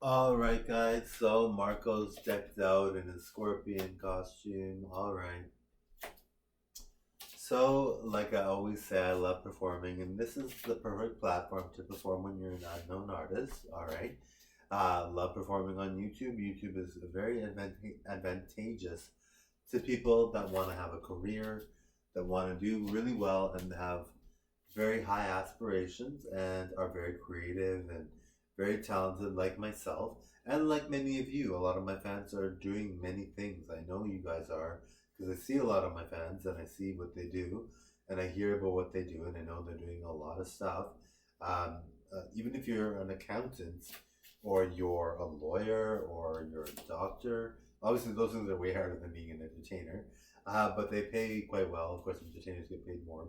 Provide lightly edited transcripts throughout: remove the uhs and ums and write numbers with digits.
All right, guys. So Marco's decked out in his scorpion costume. All right. So, like I always say, I love performing, and this is the perfect platform to perform when you're an unknown artist. All right. Love performing on YouTube. YouTube is very advantageous to people that want to have a career, that want to do really well, and have very high aspirations and are very creative and very talented, like myself, and like many of you. A lot of my fans are doing many things. I know you guys are because I see a lot of my fans and I see what they do and I hear about what they do, and I know they're doing a lot of stuff. Even if you're an accountant or you're a lawyer or you're a doctor, obviously those things are way harder than being an entertainer, but they pay quite well. Of course, entertainers get paid more,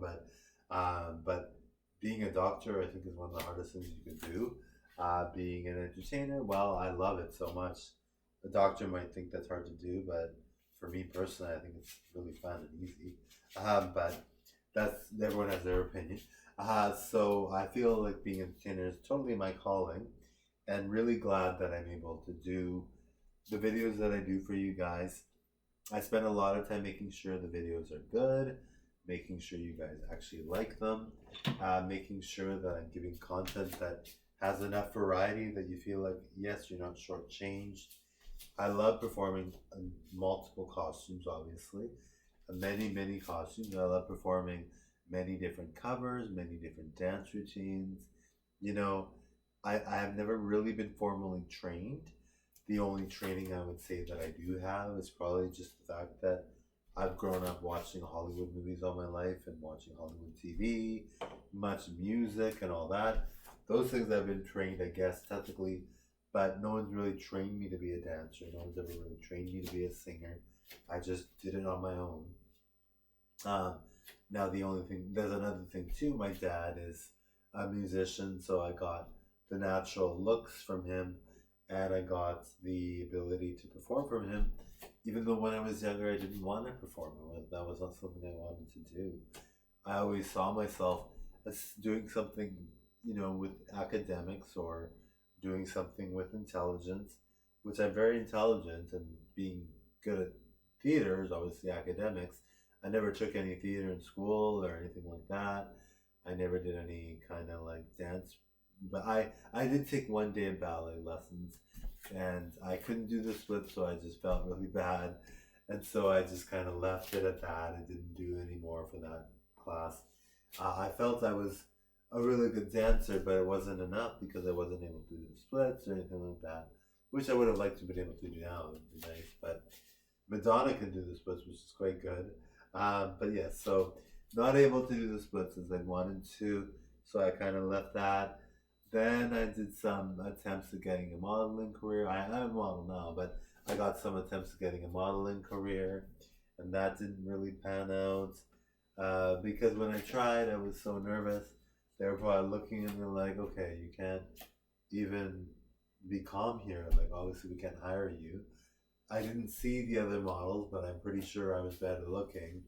but being a doctor, I think, is one of the hardest things you can do. Being an entertainer, well, I love it so much. A doctor might think that's hard to do, but for me personally, I think it's really fun and easy. But that's everyone has their opinion. So I feel like being an entertainer is totally my calling, and really glad that I'm able to do the videos that I do for you guys. I spend a lot of time making sure the videos are good, making sure you guys actually like them, making sure that I'm giving content that has enough variety that you feel like, yes, you're not shortchanged. I love performing in multiple costumes, obviously, many costumes. I love performing many different covers, many different dance routines. You know, I have never really been formally trained. The only training I would say that I do have is probably just the fact that I've grown up watching Hollywood movies all my life and watching Hollywood TV, much music and all that. Those things I've been trained, I guess, technically, but no one's really trained me to be a dancer. No one's ever really trained me to be a singer. I just did it on my own. Um, Now the only thing, there's another thing too. My dad is a musician, so I got the natural looks from him, and I got the ability to perform from him. Even though when I was younger, I didn't want to perform. That was not something I wanted to do. I always saw myself as doing something, with academics or doing something with intelligence, which I'm very intelligent and being good at theater is obviously academics. I never took any theater in school or anything like that. I never did any kind of like dance, but I did take one day of ballet lessons, and I couldn't do the split, so I just felt really bad, and so I just kind of left it at that. I didn't do any more for that class. I felt I was a really good dancer, but it wasn't enough because I wasn't able to do the splits or anything like that, which I would have liked to be able to do now. It would be nice, but Madonna can do the splits, which is quite good. But yes, so not able to do the splits as I wanted to, so I kind of left that. Then I did some attempts at getting a modeling career. I'm a model now, but I got some attempts at getting a modeling career, and that didn't really pan out because when I tried, I was so nervous. They were probably looking at me like, okay, you can't even be calm here. Like, obviously, we can't hire you. I didn't see the other models, but I'm pretty sure I was better looking,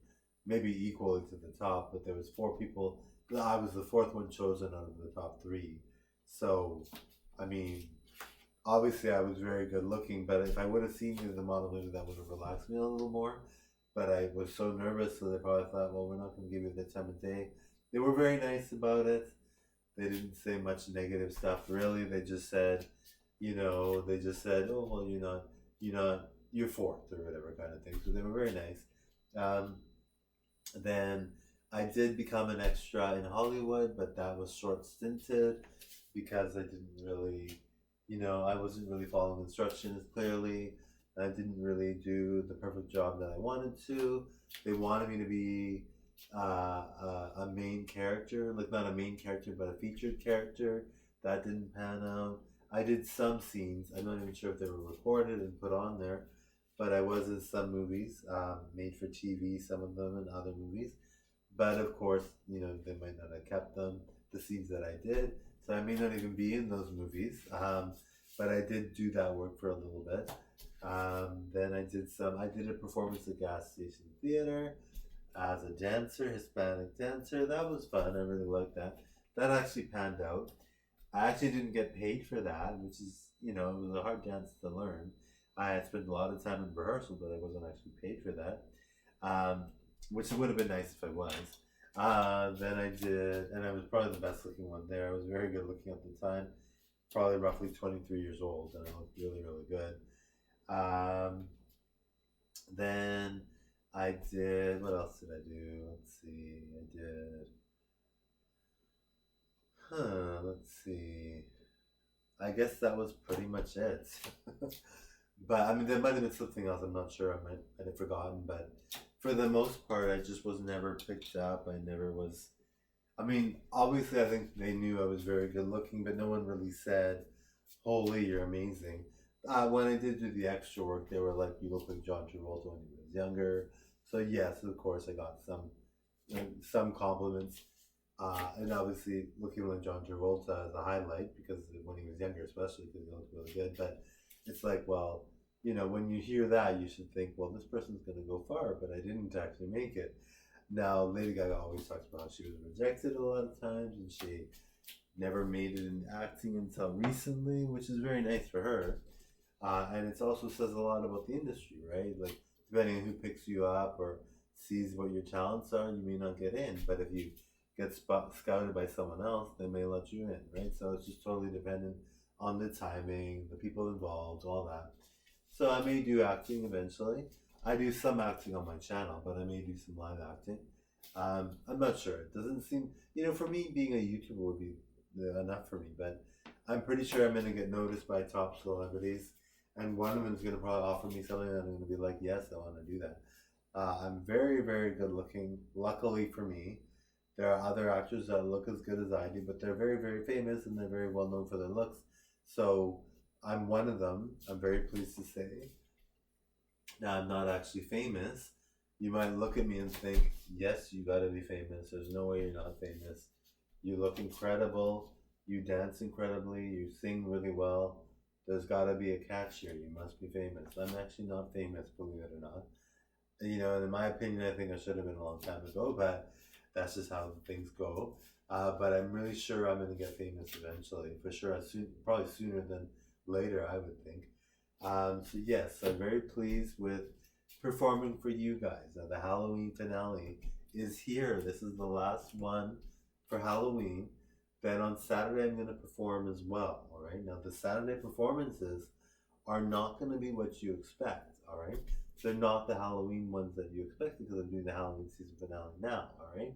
maybe equally to the top. But there was four people. I was the fourth one chosen out of the top three. So, I mean, obviously I was very good looking. But if I would have seen you as the model, maybe that would have relaxed me a little more. But I was so nervous, so they probably thought, well, we're not going to give you the time of day. They were very nice about it. They didn't say much negative stuff, really. They just said, oh, well, you're fourth or whatever kind of thing. So they were very nice. Um, then I did become an extra in Hollywood, but that was short stinted because I didn't really, I wasn't really following instructions clearly. I didn't really do the perfect job that I wanted to. They wanted me to be a main character, like not a main character, but a featured character. That didn't pan out. I did some scenes. I'm not even sure if they were recorded and put on there, but I was in some movies, made for TV, some of them, and other movies. But of course, they might not have kept them, the scenes that I did. So I may not even be in those movies. But I did do that work for a little bit. Then I did a performance at Gas Station Theater as a dancer, Hispanic dancer. That was fun. I really liked that. That actually panned out. I actually didn't get paid for that, which is it was a hard dance to learn. I had spent a lot of time in rehearsal, but I wasn't actually paid for that, um, which would have been nice if I was. Then I did, and I was probably the best looking one there. I was very good looking at the time, probably roughly 23 years old, and I looked really, really good. Um, then I did, what else did I do? Let's see, I did, let's see. I guess that was pretty much it. But I mean, there might have been something else. I'm not sure. I'd have forgotten. But for the most part, I just was never picked up. I never was. I mean, obviously, I think they knew I was very good looking, but no one really said, "Holy, you're amazing." When I did do the extra work, they were like, "You look like John Travolta when he was younger." So yes, of course, I got some compliments. And obviously, looking like John Travolta is a highlight because when he was younger, especially because he looked really good. But it's like, well, when you hear that, you should think, well, this person's going to go far, but I didn't actually make it. Now, Lady Gaga always talks about how she was rejected a lot of times and she never made it in acting until recently, which is very nice for her. And it also says a lot about the industry, right? Like, depending on who picks you up or sees what your talents are, you may not get in. But if you get scouted by someone else, they may let you in, right? So it's just totally dependent on the timing, the people involved, all that. So I may do acting eventually. I do some acting on my channel, but I may do some live acting. I'm not sure. It doesn't seem, for me, being a YouTuber would be enough for me, but I'm pretty sure I'm going to get noticed by top celebrities, and one of them is going to probably offer me something, and I'm going to be like, yes, I want to do that. I'm very, very good looking. Luckily for me, there are other actors that look as good as I do, but they're very, very famous and they're very well known for their looks. So I'm one of them. I'm very pleased to say. Now, I'm not actually famous. You might look at me and think, yes, you gotta be famous. There's no way you're not famous. You look incredible. You dance incredibly. You sing really well. There's gotta be a catch here. You must be famous. I'm actually not famous, believe it or not. And in my opinion, I think I should have been a long time ago, but that's just how things go. But I'm really sure I'm going to get famous eventually, for sure. Probably sooner than later, I would think. So yes, I'm very pleased with performing for you guys. Now the Halloween finale is here. This is the last one for Halloween. Then on Saturday, I'm going to perform as well. All right. Now the Saturday performances are not going to be what you expect. All right. They're not the Halloween ones that you expected because I'm doing the Halloween season finale now, all right?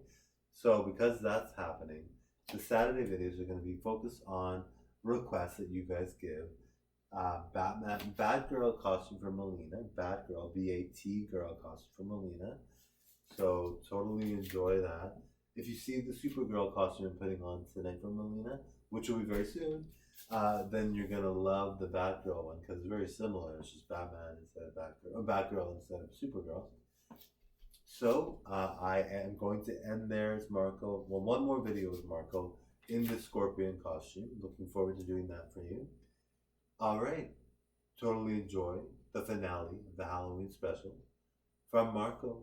So because that's happening, the Saturday videos are going to be focused on requests that you guys give. Bad girl costume for Melina, bad girl, BAT girl costume for Melina. So totally enjoy that. If you see the Supergirl costume I'm putting on tonight for Melina, which will be very soon, then you're gonna love the Batgirl one because it's very similar. It's just Batman instead of Batgirl, or Batgirl instead of Supergirl. So I am going to end there as Marco. Well, one more video with Marco in the Scorpion costume. Looking forward to doing that for you. All right, totally enjoy the finale of the Halloween special from Marco.